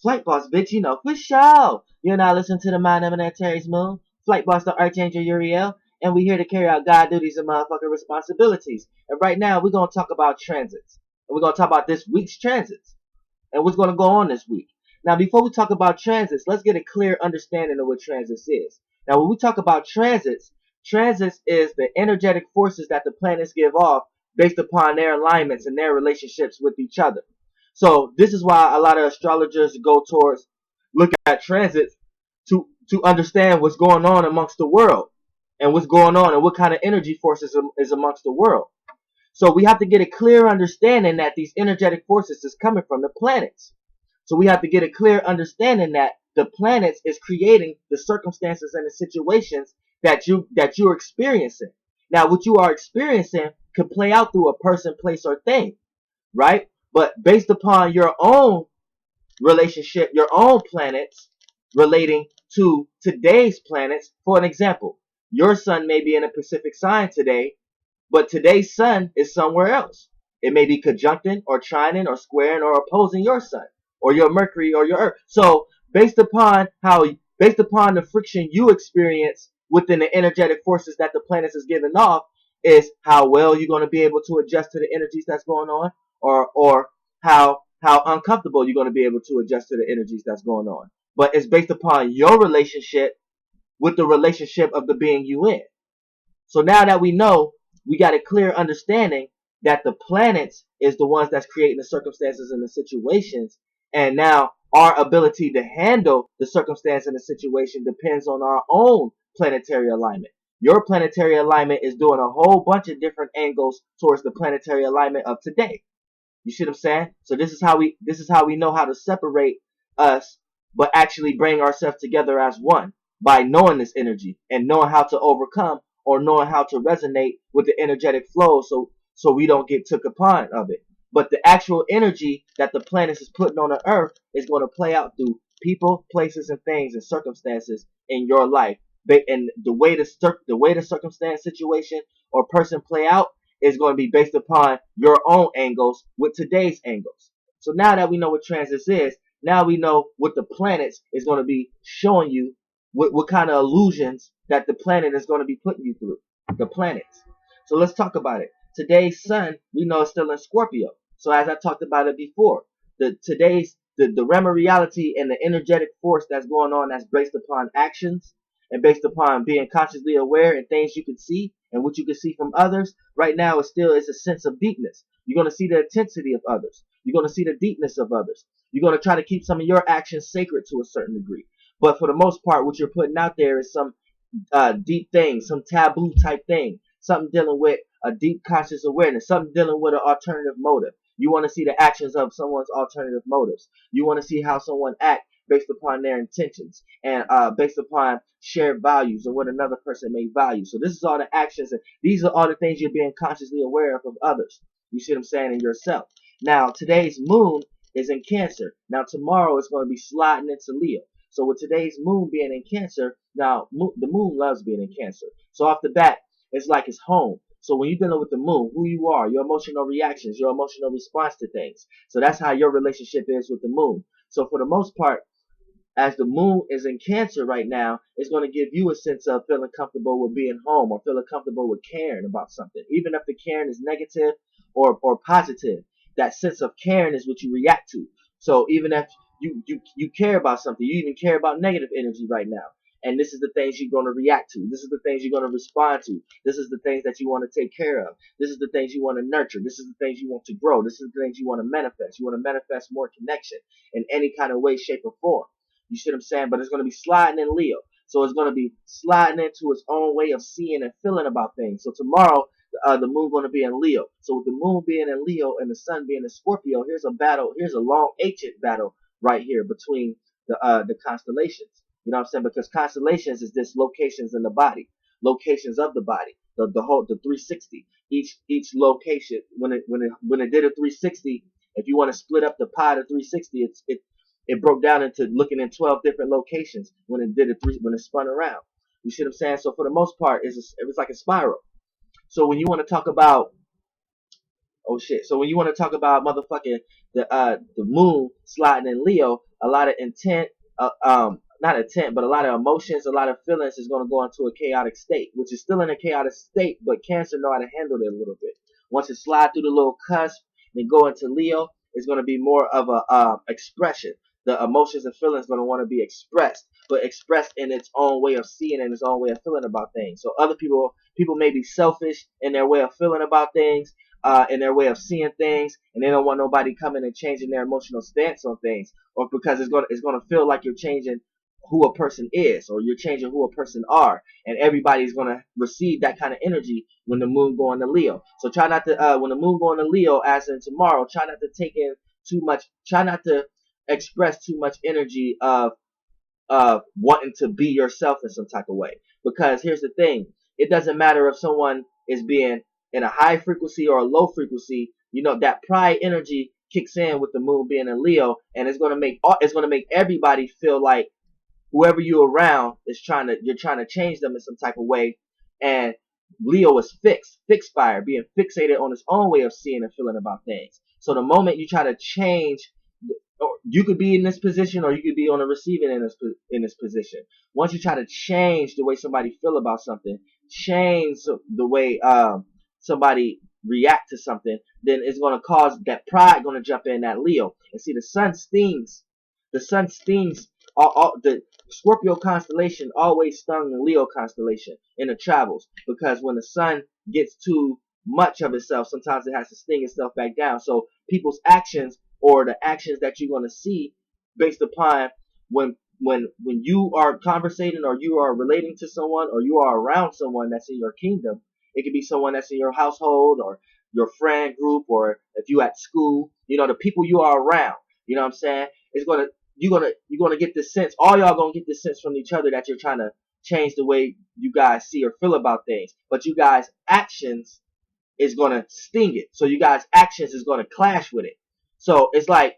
Flight Boss, bitch, you know, for sure. You're now listening to the Mind of Planetary's Moon. Flight Boss, the Archangel Uriel. And we're here to carry out God duties and motherfucking responsibilities. And right now, we're going to talk about transits. And we're going to talk about this week's transits. And what's going to go on this week. Now, before we talk about transits, let's get a clear understanding of what transits is. Now, when we talk about transits, transits is the energetic forces that the planets give off based upon their alignments and their relationships with each other. So this is why a lot of astrologers go towards look at transits to understand what's going on amongst the world and what's going on and what kind of energy forces is amongst the world. So we have to get a clear understanding that these energetic forces is coming from the planets. So we have to get a clear understanding that the planets is creating the circumstances and the situations that you're experiencing. Now, what you are experiencing could play out through a person, place, or thing, right? But based upon your own relationship, your own planets relating to today's planets, for an example, your sun may be in a Pacific sign today, but today's sun is somewhere else. It may be conjuncting or trining or squaring or opposing your sun or your Mercury or your Earth. So based upon the friction you experience within the energetic forces that the planets is giving off is how well you're going to be able to adjust to the energies that's going on, or how uncomfortable you're going to be able to adjust to the energies that's going on. But it's based upon your relationship with the relationship of the being you in. So now that we know, we got a clear understanding that the planets is the ones that's creating the circumstances and the situations. And now our ability to handle the circumstance and the situation depends on our own planetary alignment. Your planetary alignment is doing a whole bunch of different angles towards the planetary alignment of today. You see what I'm saying? So this is how we know how to separate us, but actually bring ourselves together as one by knowing this energy and knowing how to overcome or knowing how to resonate with the energetic flow so we don't get took upon of it. But the actual energy that the planets is putting on the earth is going to play out through people, places, and things and circumstances in your life. And the way the circumstance, situation, or person play out is going to be based upon your own angles with today's angles. So now that we know what transits is, now we know what the planets is going to be showing you, what kind of illusions that the planet is going to be putting you through. The planets. So let's talk about it. Today's sun, we know, is still in Scorpio. So as I talked about it before, the realm of reality and the energetic force that's going on that's based upon actions and based upon being consciously aware and things you can see and what you can see from others, right now is a sense of deepness. You're going to see the intensity of others. You're going to see the deepness of others. You're going to try to keep some of your actions sacred to a certain degree. But for the most part, what you're putting out there is some deep thing, some taboo type thing, something dealing with a deep conscious awareness, something dealing with an alternative motive. You want to see the actions of someone's alternative motives. You want to see how someone acts based upon their intentions and based upon shared values and what another person may value. So this is all the actions, and these are all the things you're being consciously aware of others. You see what I'm saying? In yourself. Now, today's moon is in Cancer. Now, tomorrow it's going to be sliding into Leo. So with today's moon being in Cancer, now the moon loves being in Cancer. So off the bat, it's like it's home. So when you're dealing with the moon, who you are, your emotional reactions, your emotional response to things. So that's how your relationship is with the moon. So for the most part, as the moon is in Cancer right now, it's going to give you a sense of feeling comfortable with being home or feeling comfortable with caring about something. Even if the caring is negative or positive, that sense of caring is what you react to. So even if you care about something, you even care about negative energy right now. And this is the things you're going to react to. This is the things you're going to respond to. This is the things that you want to take care of. This is the things you want to nurture. This is the things you want to grow. This is the things you want to manifest. You want to manifest more connection in any kind of way, shape, or form. You see what I'm saying? But it's going to be sliding in Leo. So it's going to be sliding into its own way of seeing and feeling about things. So tomorrow, the moon going to be in Leo. So with the moon being in Leo and the sun being in Scorpio, here's a battle. Here's a long ancient battle right here between the constellations. You know what I'm saying? Because constellations is just locations in the body, locations of the body, the 360. Each location, when it did a 360, if you want to split up the pie to 360, it broke down into looking in 12 different locations when it spun around. You see what I'm saying? So for the most part, it was like a spiral. So when you want to talk about so when you want to talk about motherfucking the moon sliding in Leo, a lot of intent, not intent, but a lot of emotions, a lot of feelings is going to go into a chaotic state, which is still in a chaotic state, but Cancer know how to handle it a little bit. Once it slide through the little cusp and go into Leo, it's going to be more of a expression. The emotions and feelings going to want to be expressed, but expressed in its own way of seeing and its own way of feeling about things. So other people may be selfish in their way of feeling about things, in their way of seeing things, and they don't want nobody coming and changing their emotional stance on things, or because it's gonna feel like you're changing who a person is, or you're changing who a person are, and everybody's gonna receive that kind of energy when the moon go into Leo. So try not to when the moon go into Leo, as in tomorrow, try not to take in too much, try not to express too much energy of wanting to be yourself in some type of way. Because here's the thing, it doesn't matter if someone is being in a high frequency or a low frequency. You know, that pride energy kicks in with the moon being in Leo, and it's gonna make everybody feel like whoever you're around is you're trying to change them in some type of way. And Leo is fixed fire, being fixated on his own way of seeing and feeling about things. So the moment you try to change, or you could be in this position, or you could be on the receiving in this position. Once you try to change the way somebody feel about something, change the way somebody react to something, then it's going to cause that pride going to jump in that Leo. And see, the sun stings. The sun stings. The Scorpio constellation always stung the Leo constellation in the travels, because when the sun gets too much of itself, sometimes it has to sting itself back down. So people's actions, or the actions that you're going to see based upon when you are conversating, or you are relating to someone, or you are around someone that's in your kingdom. It could be someone that's in your household, or your friend group, or if you at school, the people you are around, you know what I'm saying? It's gonna you're gonna get this sense, all y'all gonna get this sense from each other, that you're trying to change the way you guys see or feel about things. But you guys' actions is gonna sting it. So you guys' actions is gonna clash with it. So it's like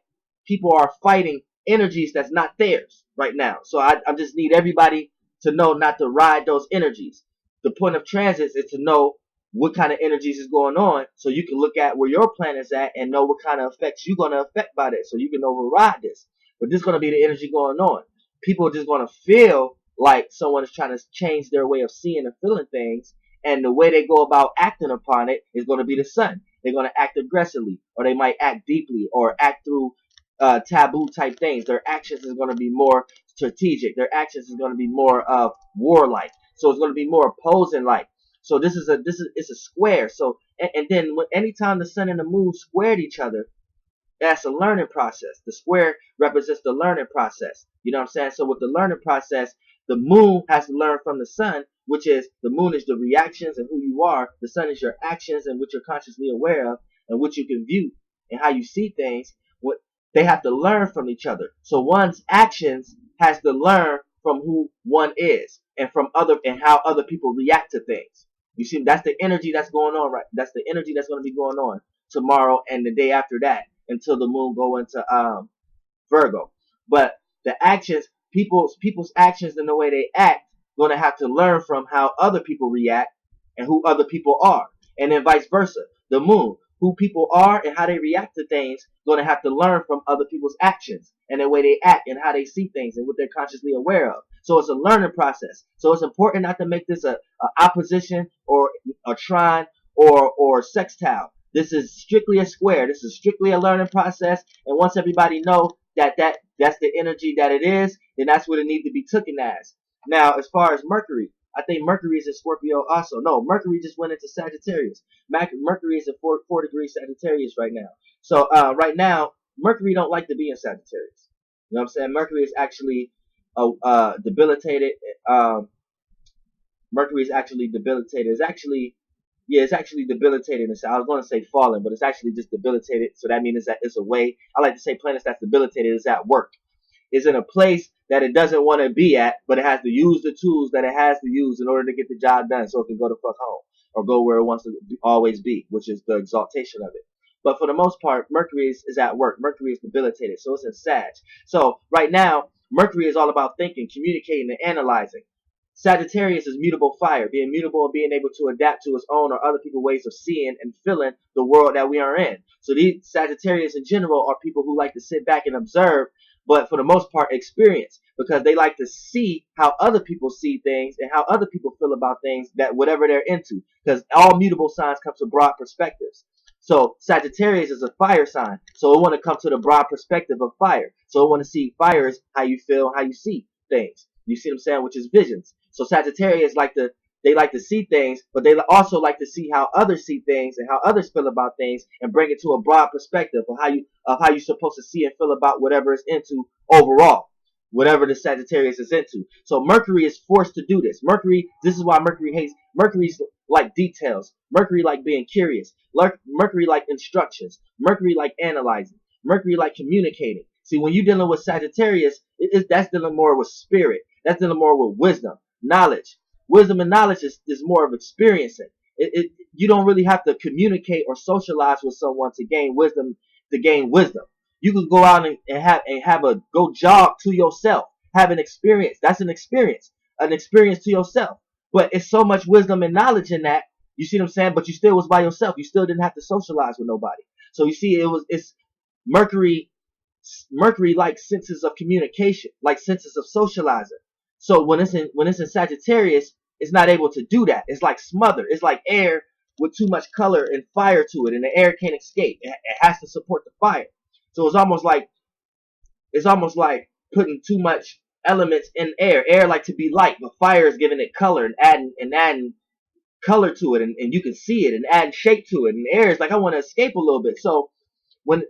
people are fighting energies that's not theirs right now. So I just need everybody to know not to ride those energies. The point of transits is to know what kind of energies is going on, so you can look at where your planet's at and know what kind of effects you're going to affect by this, so you can override this. But this is going to be the energy going on. People are just going to feel like someone is trying to change their way of seeing and feeling things, and the way they go about acting upon it is going to be the sun. They're going to act aggressively, or they might act deeply, or act through taboo type things. Their actions is going to be more strategic. Their actions is going to be more warlike. So it's going to be more opposing like. So it's a square. So and then anytime the sun and the moon squared each other, that's a learning process. The square represents the learning process. You know what I'm saying? So with the learning process, the moon has to learn from the sun, which is, the moon is the reactions and who you are. The sun is your actions and what you're consciously aware of and what you can view and how you see things. What they have to learn from each other. So one's actions has to learn from who one is, and from how other people react to things. You see, that's the energy that's going on, right? That's the energy that's going to be going on tomorrow and the day after that, until the moon go into Virgo. But the actions, people's actions and the way they act, going to have to learn from how other people react and who other people are, and then vice versa. The moon, who people are and how they react to things, going to have to learn from other people's actions and the way they act and how they see things and what they're consciously aware of. So it's a learning process. So it's important not to make this a opposition or a trine or sextile. This is strictly a square. This is strictly a learning process. And once everybody know that's the energy that it is, then that's what it needs to be taken as. Now, as far as Mercury, I think Mercury is in Scorpio also. No, Mercury just went into Sagittarius. Mercury is in 4 degrees Sagittarius right now. So right now, Mercury don't like to be in Sagittarius. You know what I'm saying? Mercury is actually debilitated. Mercury is actually debilitated. It's actually debilitated. I was going to say fallen, but it's actually just debilitated. So that means it's away. I like to say planets that's debilitated is at work. Is in a place that it doesn't want to be at, but it has to use the tools that it has to use in order to get the job done, so it can go the fuck home or go where it wants to always be, which is the exaltation of it. But for the most part, Mercury is at work. Mercury is debilitated, so it's in Sag. So right now, Mercury is all about thinking, communicating, and analyzing. Sagittarius is mutable fire, being mutable and being able to adapt to its own or other people's ways of seeing and feeling the world that we are in. So these Sagittarius in general are people who like to sit back and observe, but for the most part experience, because they like to see how other people see things and how other people feel about things, that whatever they're into, because all mutable signs come to broad perspectives. So Sagittarius is a fire sign, so it want to come to the broad perspective of fire. So it want to see fire is how you feel, how you see things. You see what I'm saying? Which is visions. So Sagittarius they like to see things, but they also like to see how others see things and how others feel about things, and bring it to a broad perspective of how you're supposed to see and feel about whatever it's into overall, whatever the Sagittarius is into. So Mercury is forced to do this. This is why Mercury hates. Mercury's like details. Mercury like being curious. Mercury like instructions. Mercury like analyzing. Mercury like communicating. See, when you're dealing with Sagittarius, that's dealing more with spirit. That's dealing more with wisdom, knowledge. Wisdom and knowledge is more of experiencing. You don't really have to communicate or socialize with someone to gain wisdom. You can go out and have a go jog to yourself, have an experience. That's an experience to yourself. But it's so much wisdom and knowledge in that. You see what I'm saying? But you still was by yourself. You still didn't have to socialize with nobody. So you see, it's Mercury like senses of communication, like senses of socializing. So when it's in Sagittarius, it's not able to do that. It's like smothered. It's like air with too much color and fire to it, and the air can't escape. It has to support the fire. So it's almost like putting too much elements in air. Air like to be light, but fire is giving it color and adding color to it, and you can see it and adding shape to it. And air is like, I want to escape a little bit. So when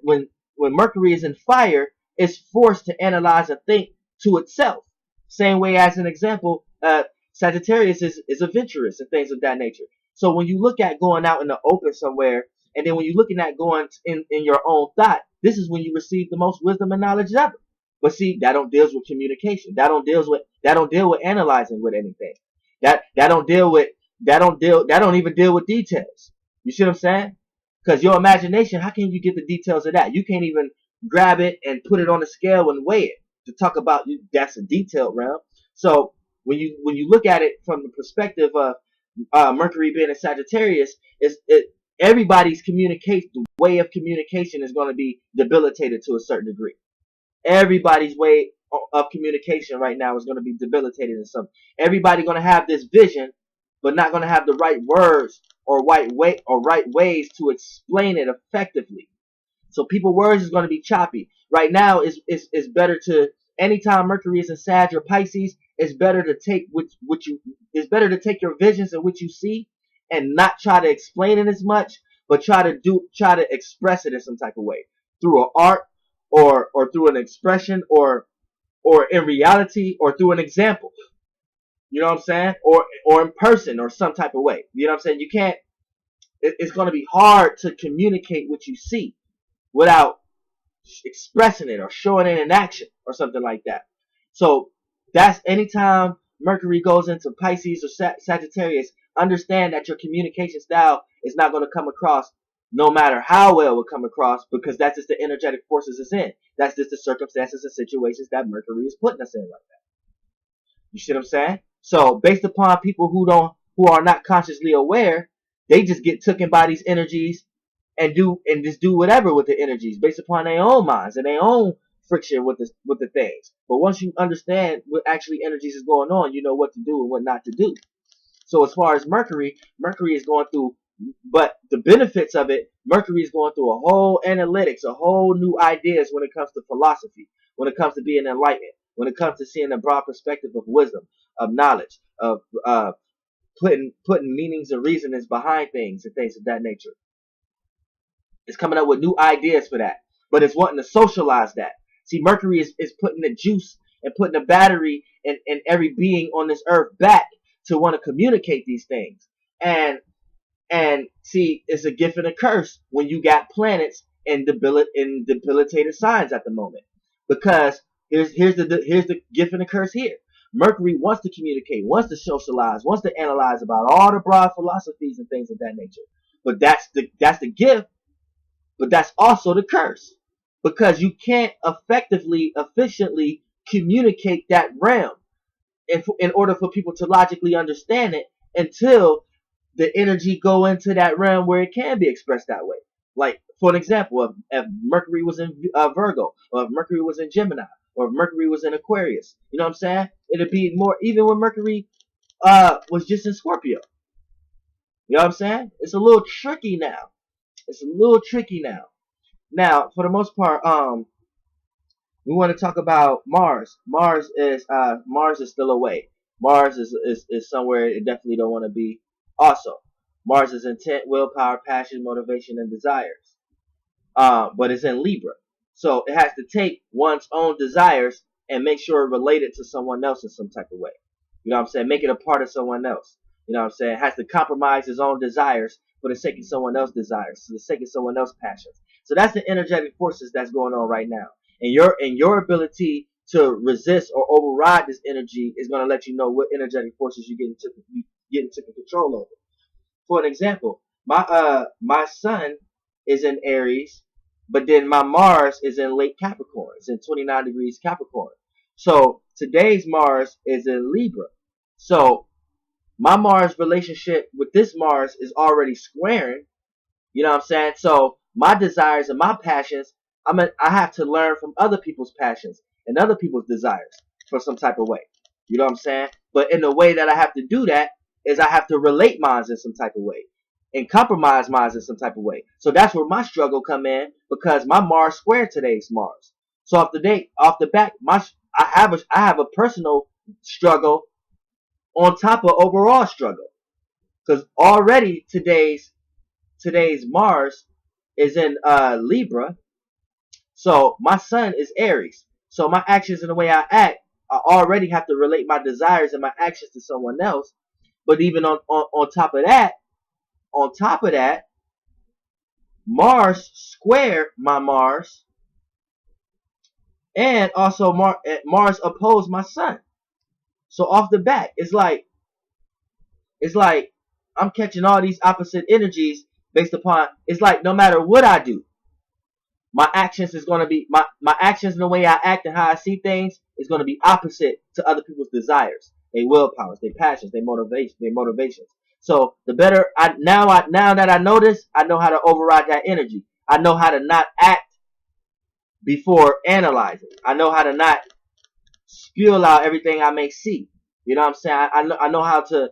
Mercury is in fire, it's forced to analyze and think to itself. Same way as an example, Sagittarius is adventurous and things of that nature. So when you look at going out in the open somewhere, and then when you're looking at going in your own thought, this is when you receive the most wisdom and knowledge ever. But see, that don't deals with communication. That don't deal with analyzing with anything. That don't even deal with details. You see what I'm saying? Because your imagination, how can you get the details of that? You can't even grab it and put it on a scale and weigh it to talk about. That's a detailed realm. So when you look at it from the perspective of Mercury being a Sagittarius, everybody's the way of communication is going to be debilitated to a certain degree. Everybody's way of communication right now is going to be debilitated in some. Everybody going to have this vision, but not going to have the right words or right ways to explain it effectively. So people's words is going to be choppy. Right now, it's better to, anytime Mercury is in Sag or Pisces, it's better to take it's better to take your visions and what you see and not try to explain it as much, but try to express it in some type of way through an art or through an expression or in reality or through an example. You know what I'm saying? Or in person or some type of way. You know what I'm saying? You can't. It's going to be hard to communicate what you see without expressing it or showing it in action or something like that. So that's anytime Mercury goes into Pisces or Sagittarius, understand that your communication style is not going to come across no matter how well it will come across, because that's just the energetic forces it's in. That's just the circumstances and situations that Mercury is putting us in right now. You see what I'm saying? So based upon people who are not consciously aware, they just get taken by these energies and just do whatever with the energies based upon their own minds and their own friction with the things. But once you understand what actually energies is going on, you know what to do and what not to do. So as far as Mercury is going through, but the benefits of it, Mercury is going through a whole analytics, a whole new ideas when it comes to philosophy, when it comes to being enlightened, when it comes to seeing a broad perspective of wisdom, of knowledge, of putting meanings and reasonings behind things and things of that nature. It's coming up with new ideas for that, but it's wanting to socialize that. See, Mercury is putting the juice and putting the battery in every being on this earth back to want to communicate these things. And see, it's a gift and a curse when you got planets in debilitated signs at the moment. Because here's the gift and the curse here. Mercury wants to communicate, wants to socialize, wants to analyze about all the broad philosophies and things of that nature. But that's the gift, but that's also the curse. Because you can't efficiently communicate that realm. in order for people to logically understand it until the energy go into that realm where it can be expressed that way. Like, for an example, if Mercury was in Virgo, or if Mercury was in Gemini, or if Mercury was in Aquarius, you know what I'm saying? It'd be more, even when Mercury was just in Scorpio. You know what I'm saying? It's a little tricky now. It's a little tricky now. Now, for the most part, we want to talk about Mars. Mars is still away. Mars is somewhere it definitely don't want to be. Also, Mars is intent, willpower, passion, motivation, and desires. But it's in Libra, so it has to take one's own desires and make sure it related to someone else in some type of way. You know what I'm saying? Make it a part of someone else. You know what I'm saying? It has to compromise his own desires for the sake of someone else's desires, for the sake of someone else's passions. So that's the energetic forces that's going on right now. And your ability to resist or override this energy is going to let you know what energetic forces you get into control over. For an example, my sun is in Aries, but then my Mars is in late Capricorn. It's in 29 degrees Capricorn. So today's Mars is in Libra. So my Mars relationship with this Mars is already squaring. You know what I'm saying? So my desires and my passions, I have to learn from other people's passions and other people's desires for some type of way. You know what I'm saying? But in the way that I have to do that is I have to relate minds in some type of way and compromise minds in some type of way. So that's where my struggle come in because my Mars square today's Mars. So off the back, I have a personal struggle on top of overall struggle because already today's Mars is in Libra, so my sun is Aries. So my actions and the way I act, I already have to relate my desires and my actions to someone else. But even on top of that, Mars square my Mars, and also Mars opposed my sun. So off the bat, it's like I'm catching all these opposite energies based upon. It's like no matter what I do, my actions is going to be my actions and the way I act and how I see things is going to be opposite to other people's desires, their willpowers, their passions, their motivations. So the better now that I know this, I know how to override that energy. I know how to not act before analyzing. I know how to not spew out everything I may see. You know what I'm saying? I know how to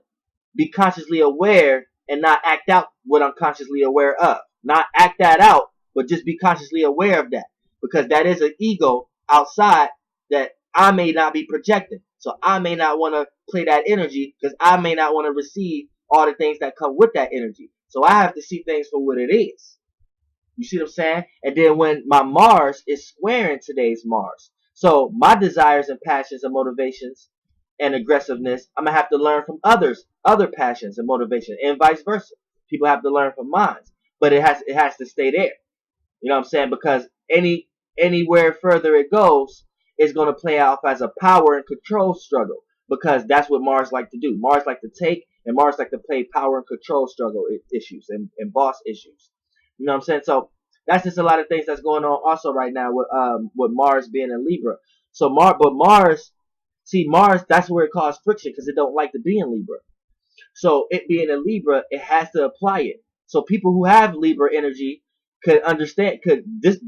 be consciously aware and not act out what I'm consciously aware of. Not act that out, but just be consciously aware of that. Because that is an ego outside that I may not be projecting. So I may not want to play that energy because I may not want to receive all the things that come with that energy. So I have to see things for what it is. You see what I'm saying? And then when my Mars is squaring today's Mars, so my desires and passions and motivations and aggressiveness, I'm gonna have to learn from other passions and motivation, and vice versa. People have to learn from mine, but it has to stay there. You know what I'm saying? Because anywhere further it goes, it's gonna play out as a power and control struggle. Because that's what Mars like to do. Mars like to take, and Mars like to play power and control struggle issues and boss issues. You know what I'm saying? So that's just a lot of things that's going on also right now with Mars being in Libra. So Mars, see Mars, that's where it causes friction because it don't like to be in Libra. So it being in Libra, it has to apply it. So people who have Libra energy could understand, could this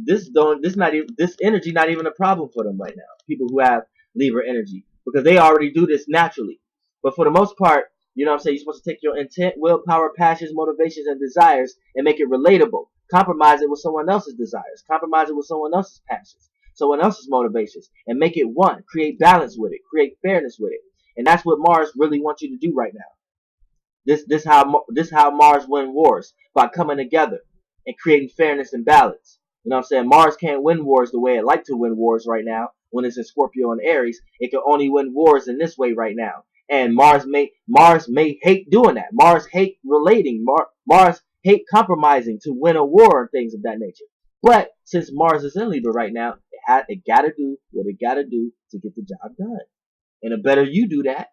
energy not even a problem for them right now. People who have Libra energy because they already do this naturally. But for the most part, you know what I'm saying, you're supposed to take your intent, willpower, passions, motivations, and desires and make it relatable. Compromise it with someone else's desires. Compromise it with someone else's passions, someone else's motivations, and make it one. Create balance with it. Create fairness with it. And that's what Mars really wants you to do right now. This how Mars win wars, by coming together and creating fairness and balance. You know what I'm saying? Mars can't win wars the way it like to win wars right now when it's in Scorpio and Aries. It can only win wars in this way right now. And Mars may hate doing that. Mars hate relating. Mars hate compromising to win a war and things of that nature. But since Mars is in Libra right now, it gotta do what it gotta do to get the job done. And the better you do that,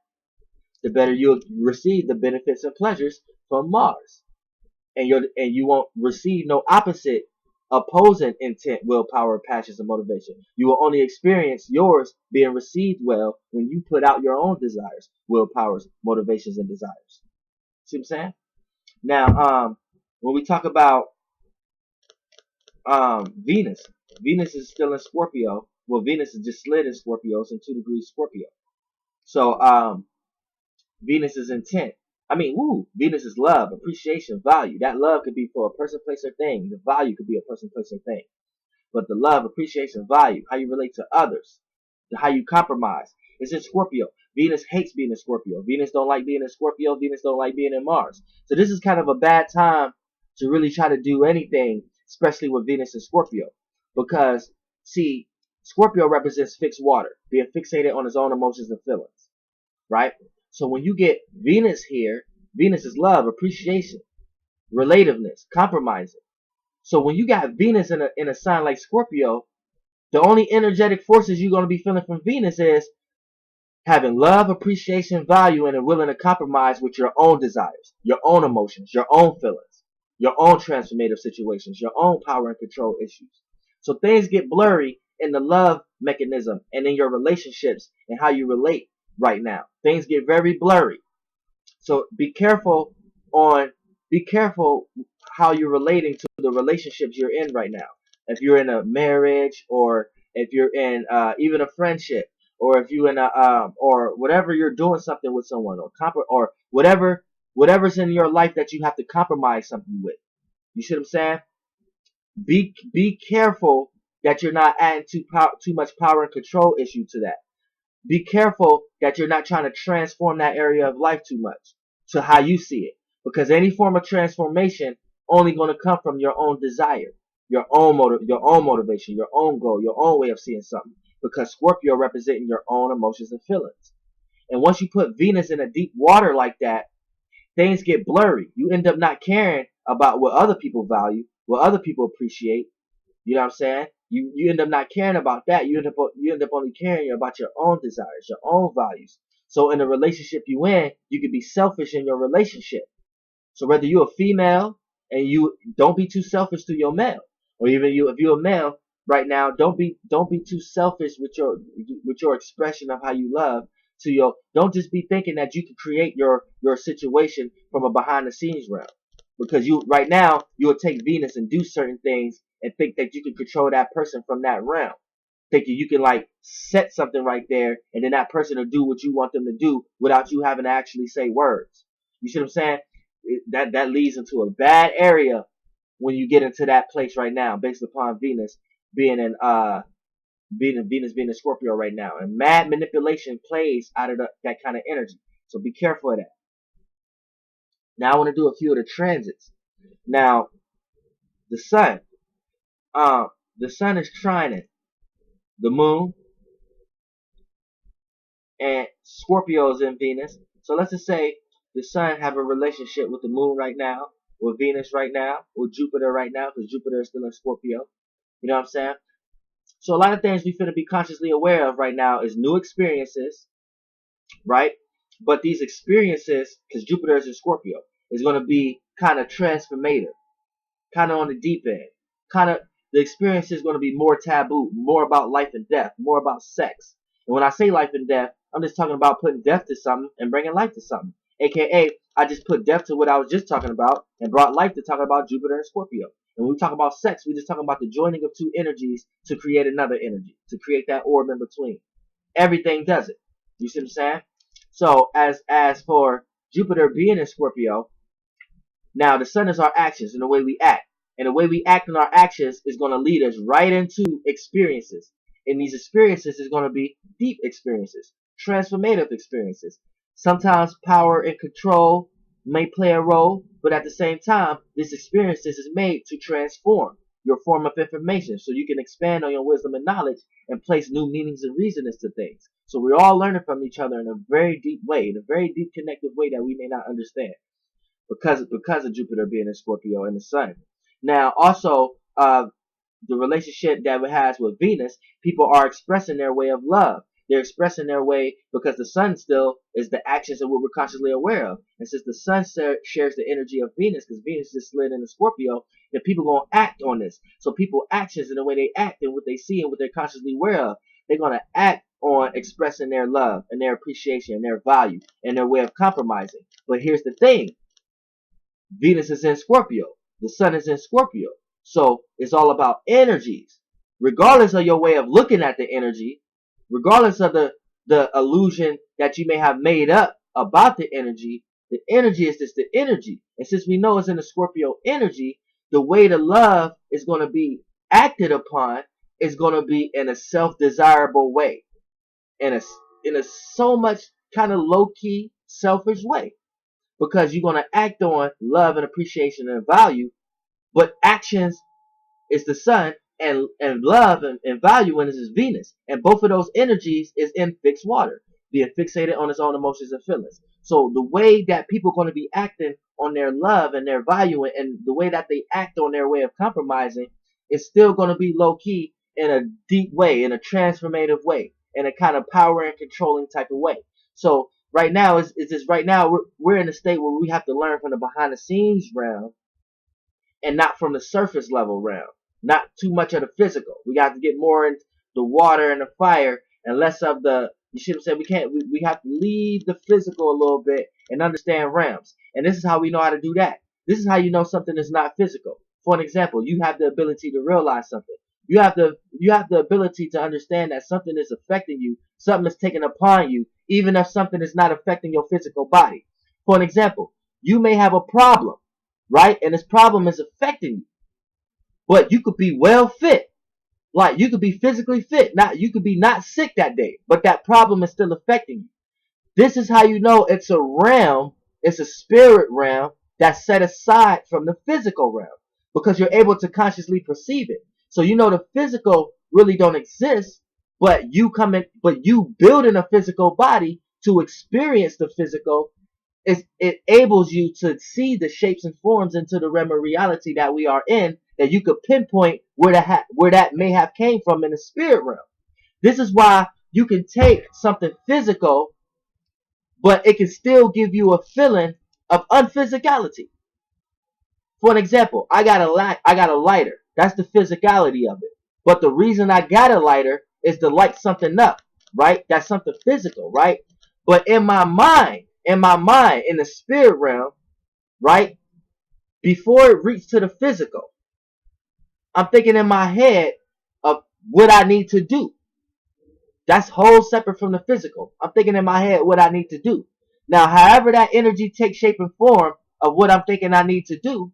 the better you'll receive the benefits and pleasures from Mars. And you won't receive no opposite opposing intent, willpower, passions, and motivation. You will only experience yours being received well when you put out your own desires, willpowers, motivations, and desires. See what I'm saying? Now, when we talk about Venus, Venus is still in Scorpio. Well, Venus is just slid in Scorpio. It's in 2 degrees Scorpio. So, Venus is intent. Venus is love, appreciation, value. That love could be for a person, place, or thing. The value could be a person, place, or thing. But the love, appreciation, value, how you relate to others, how you compromise, is in Scorpio. Venus hates being in Scorpio. Venus don't like being in Scorpio. Venus don't like being in Mars. So this is kind of a bad time to really try to do anything, especially with Venus and Scorpio. Because, see, Scorpio represents fixed water, being fixated on his own emotions and feelings, right? So when you get Venus here, Venus is love, appreciation, relativeness, compromising. So when you got Venus in a sign like Scorpio, the only energetic forces you're going to be feeling from Venus is having love, appreciation, value, and a willing to compromise with your own desires, your own emotions, your own feelings, your own transformative situations, your own power and control issues. So things get blurry in the love mechanism and in your relationships and how you relate right now. Things get very blurry. So be careful how you're relating to the relationships you're in right now. If you're in a marriage, or if you're in even a friendship, or if you're in a or whatever, you're doing something with someone, or whatever's in your life that you have to compromise something with. You see what I'm saying? Be careful that you're not adding too much power and control issue to that. Be careful that you're not trying to transform that area of life too much to how you see it. Because any form of transformation only going to come from your own desire, your own motivation, your own goal, your own way of seeing something. Because Scorpio representing your own emotions and feelings. And once you put Venus in a deep water like that, things get blurry. You end up not caring about what other people value, what other people appreciate. You know what I'm saying? You end up not caring about that. You end up only caring about your own desires, your own values. So in the relationship you in, you can be selfish in your relationship. So whether you're a female and you don't be too selfish to your male, or even if you're a male right now, don't be too selfish with your expression of how you love to your. Don't just be thinking that you can create your situation from a behind the scenes realm, because you right now you'll take Venus and do certain things and think that you can control that person from that realm, thinking you can like set something right there and then that person will do what you want them to do without you having to actually say words. You see what I'm saying? That leads into a bad area when you get into that place right now, based upon Venus being in Venus being in Scorpio right now, and mad manipulation plays out of that kind of energy. So be careful of that. Now I want to do a few of the transits. Now the sun, the sun is trining the moon, and Scorpio is in Venus. So let's just say the sun have a relationship with the moon right now, with Venus right now, with Jupiter right now, because Jupiter is still in Scorpio. You know what I'm saying? So a lot of things we finna be consciously aware of right now is new experiences, right? But these experiences, because Jupiter is in Scorpio, is going to be kind of transformative, kind of on the deep end. Kind of, the experience is going to be more taboo, more about life and death, more about sex. And when I say life and death, I'm just talking about putting death to something and bringing life to something. AKA, I just put death to what I was just talking about and brought life to talking about Jupiter and Scorpio. And when we talk about sex, we're just talking about the joining of two energies to create another energy, to create that orb in between. Everything does it. You see what I'm saying? So as for Jupiter being in Scorpio, now the sun is our actions and the way we act. And the way we act in our actions is going to lead us right into experiences. And these experiences is going to be deep experiences, transformative experiences. Sometimes power and control may play a role, but at the same time, this experience is made to transform your form of information so you can expand on your wisdom and knowledge and place new meanings and reasonings to things. So we're all learning from each other in a very deep way, in a very deep connective way that we may not understand because of Jupiter being in Scorpio and the sun. Now, also, the relationship that it has with Venus, people are expressing their way of love. They're expressing their way because the sun still is the actions of what we're consciously aware of. And since the sun shares the energy of Venus, because Venus just slid into Scorpio, then people going to act on this. So people actions and the way they act and what they see and what they're consciously aware of, they're going to act on expressing their love and their appreciation and their value and their way of compromising. But here's the thing. Venus is in Scorpio. The sun is in Scorpio. So it's all about energies. Regardless of your way of looking at the energy, regardless of the illusion that you may have made up about the energy is just the energy. And since we know it's in the Scorpio energy, the way the love is going to be acted upon is going to be in a self-desirable way. In a so much kind of low-key, selfish way. Because you're going to act on love and appreciation and value, but actions is the sun, and love and value in is Venus. And both of those energies is in fixed water, being fixated on its own emotions and feelings. So the way that people are going to be acting on their love and their value and the way that they act on their way of compromising is still going to be low-key in a deep way, in a transformative way, in a kind of power and controlling type of way. So right now is just right now we're in a state where we have to learn from the behind the scenes realm and not from the surface level realm. Not too much of the physical. We got to get more into the water and the fire and less of the, you should have said we have to leave the physical a little bit and understand realms. And this is how we know how to do that. This is how you know something is not physical. For an example, you have the ability to realize something. You have the ability to understand that something is affecting you, something is taken upon you, even if something is not affecting your physical body. For an example, you may have a problem, right? And this problem is affecting you. But you could be well fit. Like you could be physically fit. You could be not sick that day, but that problem is still affecting you. This is how you know it's a realm, it's a spirit realm that's set aside from the physical realm. Because you're able to consciously perceive it. So you know the physical really don't exist, but you building a physical body to experience the physical, it enables you to see the shapes and forms into the realm of reality that we are in, that you could pinpoint where that may have came from in the spirit realm. This is why you can take something physical, but it can still give you a feeling of unphysicality. For an example, I got a lighter. That's the physicality of it. But the reason I got a lighter is to light something up, right? That's something physical, right? But in my mind, in the spirit realm, right? Before it reached to the physical, I'm thinking in my head of what I need to do. That's whole separate from the physical. I'm thinking in my head what I need to do. Now, however that energy takes shape and form of what I'm thinking I need to do,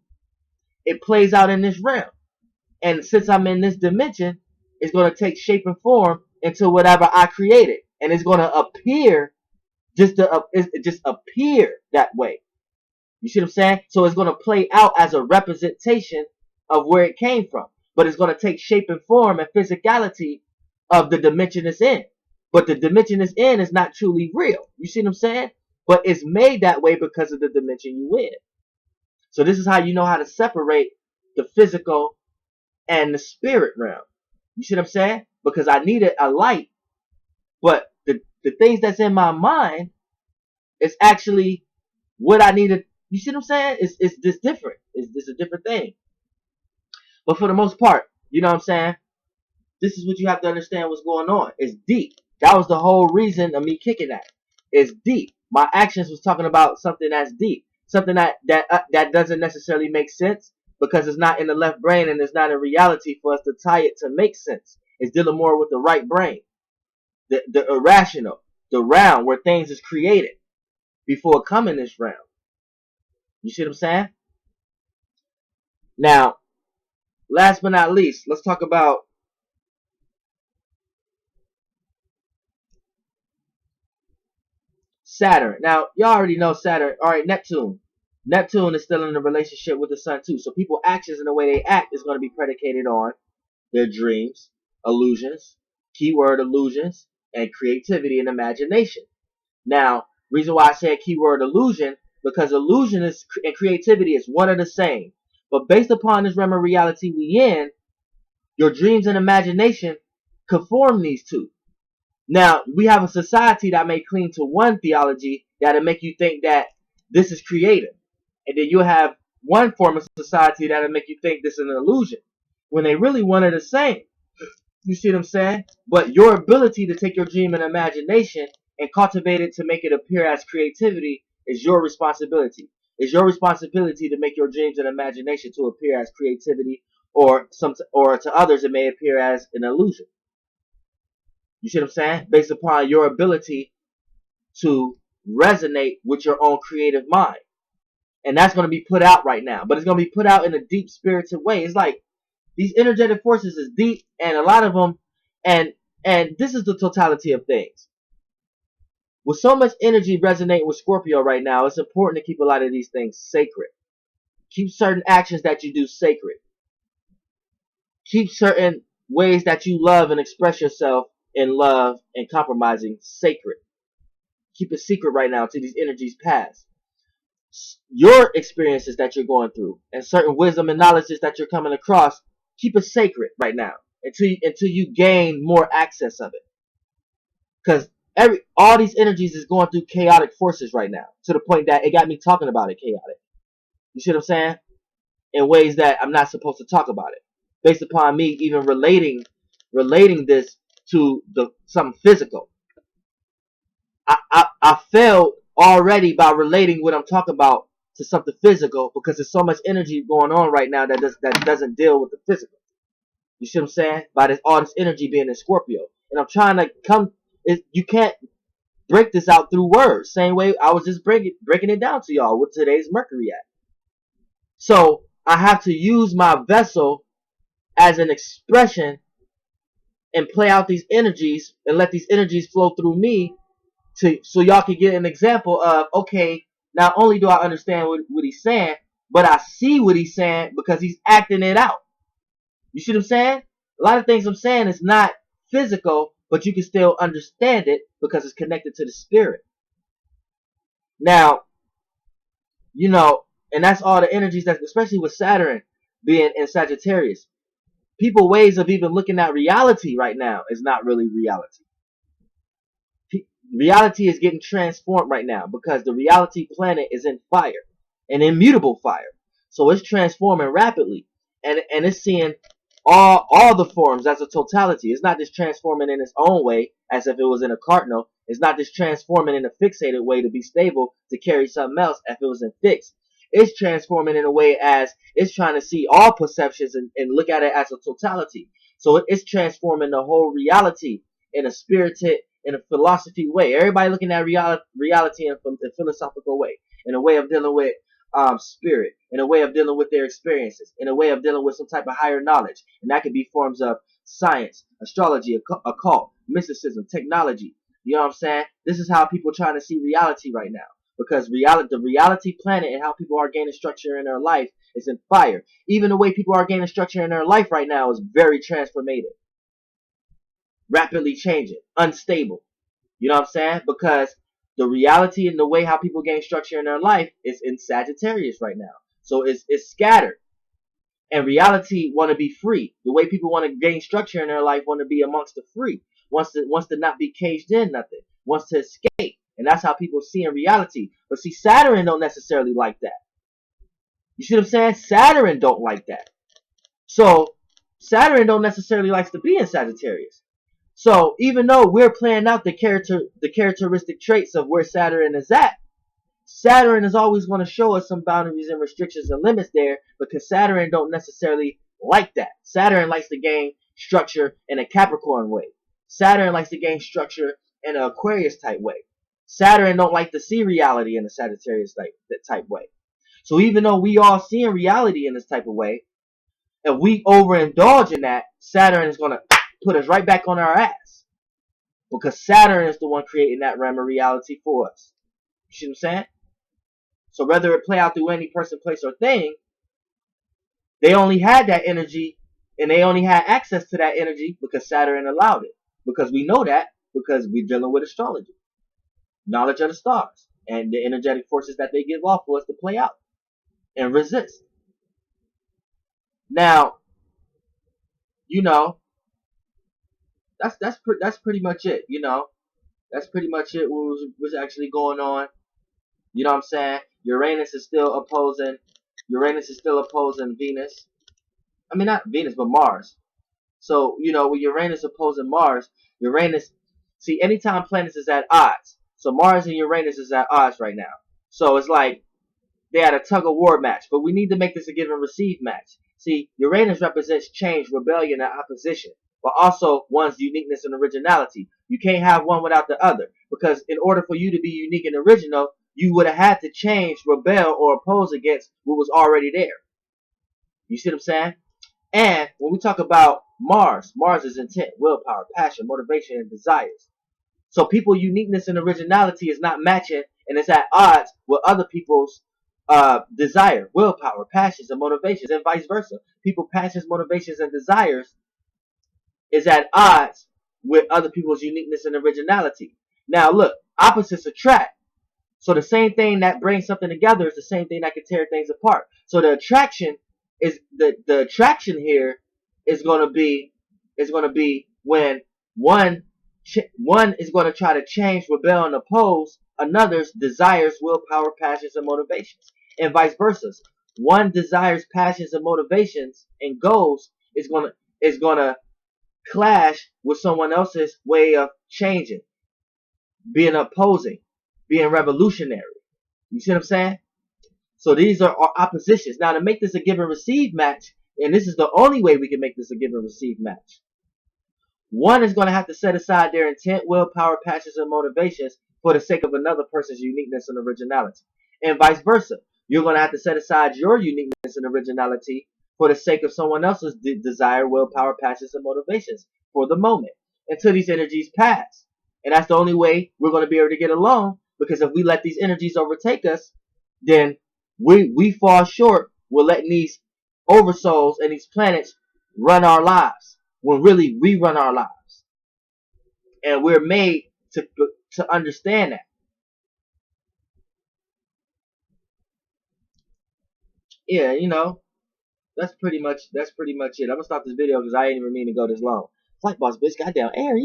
it plays out in this realm. And since I'm in this dimension, it's going to take shape and form into whatever I created. And it's going to appear just appear that way. You see what I'm saying? So it's going to play out as a representation of where it came from. But it's going to take shape and form and physicality of the dimension it's in. But the dimension it's in is not truly real. You see what I'm saying? But it's made that way because of the dimension you in. So this is how you know how to separate the physical and the spirit realm. You see what I'm saying? Because I needed a light, but the things that's in my mind is actually what I needed. You see what I'm saying? It's just different. It's just a different thing. But for the most part, you know what I'm saying? This is what you have to understand what's going on. It's deep. That was the whole reason of me kicking that. It's deep. My actions was talking about something that's deep. Something that doesn't necessarily make sense because it's not in the left brain and it's not in reality for us to tie it to make sense. It's dealing more with the right brain, the irrational, the realm where things is created before coming this realm. You see what I'm saying? Now, last but not least, let's talk about Saturn. Now, y'all already know Saturn. All right, Neptune. Neptune is still in a relationship with the sun too. So people's actions and the way they act is going to be predicated on their dreams, illusions, keyword illusions, and creativity and imagination. Now, reason why I said keyword illusion, because illusion and creativity is one and the same. But based upon this realm of reality we in, your dreams and imagination conform these two. Now, we have a society that may cling to one theology that'll make you think that this is creative. And then you'll have one form of society that'll make you think this is an illusion. When they really one are the same. You see what I'm saying? But your ability to take your dream and imagination and cultivate it to make it appear as creativity is your responsibility. It's your responsibility to make your dreams and imagination to appear as creativity, or to others it may appear as an illusion. You see what I'm saying? Based upon your ability to resonate with your own creative mind. And that's going to be put out right now. But it's going to be put out in a deep spirited way. It's like these energetic forces is deep, and a lot of them, and this is the totality of things. With so much energy resonating with Scorpio right now, it's important to keep a lot of these things sacred. Keep certain actions that you do sacred. Keep certain ways that you love and express yourself in love and compromising sacred. Keep it secret right now until these energies pass. Your experiences that you're going through and certain wisdom and knowledges that you're coming across, keep it sacred right now until you gain more access of it. Because all these energies is going through chaotic forces right now, to the point that it got me talking about it chaotic. You see what I'm saying? In ways that I'm not supposed to talk about it, based upon me even relating this to something physical. I failed already by relating what I'm talking about to something physical, because there's so much energy going on right now that doesn't deal with the physical. You see what I'm saying? By all this energy being in Scorpio, and I'm trying to come. You can't break this out through words. Same way I was just breaking it down to y'all with today's Mercury at. So I have to use my vessel as an expression and play out these energies and let these energies flow through me so y'all can get an example of, okay, not only do I understand what he's saying, but I see what he's saying because he's acting it out. You see what I'm saying? A lot of things I'm saying is not physical, but you can still understand it because it's connected to the spirit. Now, and that's all the energies that, especially with Saturn being in Sagittarius, people's ways of even looking at reality right now is not really reality. Reality is getting transformed right now because the reality planet is in fire, an immutable fire. So it's transforming rapidly, and it's seeing all the forms as a totality. It's not just transforming in its own way as if it was in a cardinal. It's not just transforming in a fixated way to be stable to carry something else if it was in fixed. It's transforming in a way as it's trying to see all perceptions and look at it as a totality. So it's transforming the whole reality in a spirited, in a philosophy way. Everybody looking at reality in a philosophical way, in a way of dealing with spirit, in a way of dealing with their experiences, in a way of dealing with some type of higher knowledge. And that could be forms of science, astrology, occult, mysticism, technology. You know what I'm saying? This is how people are trying to see reality right now. Because the reality planet and how people are gaining structure in their life is in fire. Even the way people are gaining structure in their life right now is very transformative. Rapidly changing, unstable. You know what I'm saying? Because the reality and the way how people gain structure in their life is in Sagittarius right now. So it's scattered. And reality want to be free. The way people want to gain structure in their life want to be amongst the free. Wants to not be caged in nothing. Wants to escape. And that's how people see in reality. But see, Saturn don't necessarily like that. You see what I'm saying? Saturn don't like that. So Saturn don't necessarily likes to be in Sagittarius. So even though we're playing out the characteristic traits of where Saturn is at, Saturn is always going to show us some boundaries and restrictions and limits there, because Saturn don't necessarily like that. Saturn likes to gain structure in a Capricorn way. Saturn likes to gain structure in an Aquarius type way. Saturn don't like to see reality in a Sagittarius type way. So even though we all seeing reality in this type of way, if we overindulge in that, Saturn is going to put us right back on our ass. Because Saturn is the one creating that realm of reality for us. You see what I'm saying? So whether it play out through any person, place, or thing, they only had that energy, and they only had access to that energy because Saturn allowed it. Because we know that because we're dealing with astrology. Knowledge of the stars. And the energetic forces that they give off for us to play out. And resist. Now, That's pretty much it. You know, that's pretty much it. What was actually going on. You know what I'm saying? Uranus is still opposing Venus. I mean, not Venus, but Mars. So, you know, with Uranus opposing Mars, Uranus, see, anytime planets is at odds, so Mars and Uranus is at odds right now. So it's like they had a tug of war match, but we need to make this a give and receive match. See, Uranus represents change, rebellion, and opposition, but also one's uniqueness and originality. You can't have one without the other, because in order for you to be unique and original, you would have had to change, rebel, or oppose against what was already there. You see what I'm saying? And when we talk about Mars, Mars is intent, willpower, passion, motivation, and desires. So people's uniqueness and originality is not matching, and it's at odds with other people's desire, willpower, passions, and motivations, and vice versa. People passions, motivations, and desires is at odds with other people's uniqueness and originality. Now look, opposites attract. So the same thing that brings something together is the same thing that can tear things apart. So the attraction is the attraction here is gonna be when one is going to try to change, rebel, and oppose another's desires, willpower, passions, and motivations, and vice versa. One desires, passions, and motivations and goals is gonna clash with someone else's way of changing, being opposing, being revolutionary. You see what I'm saying? So these are our oppositions. Now to make this a give and receive match, and this is the only way we can make this a give and receive match. One is going to have to set aside their intent, willpower, passions, and motivations for the sake of another person's uniqueness and originality. And vice versa. You're going to have to set aside your uniqueness and originality for the sake of someone else's desire, willpower, passions, and motivations for the moment until these energies pass. And that's the only way we're going to be able to get along, because if we let these energies overtake us, then we fall short. We're letting these oversouls and these planets run our lives when really we run our lives. And we're made to understand that. Yeah, you know, that's pretty much it. I'm gonna stop this video because I ain't even mean to go this long. Flight boss, bitch, goddamn air.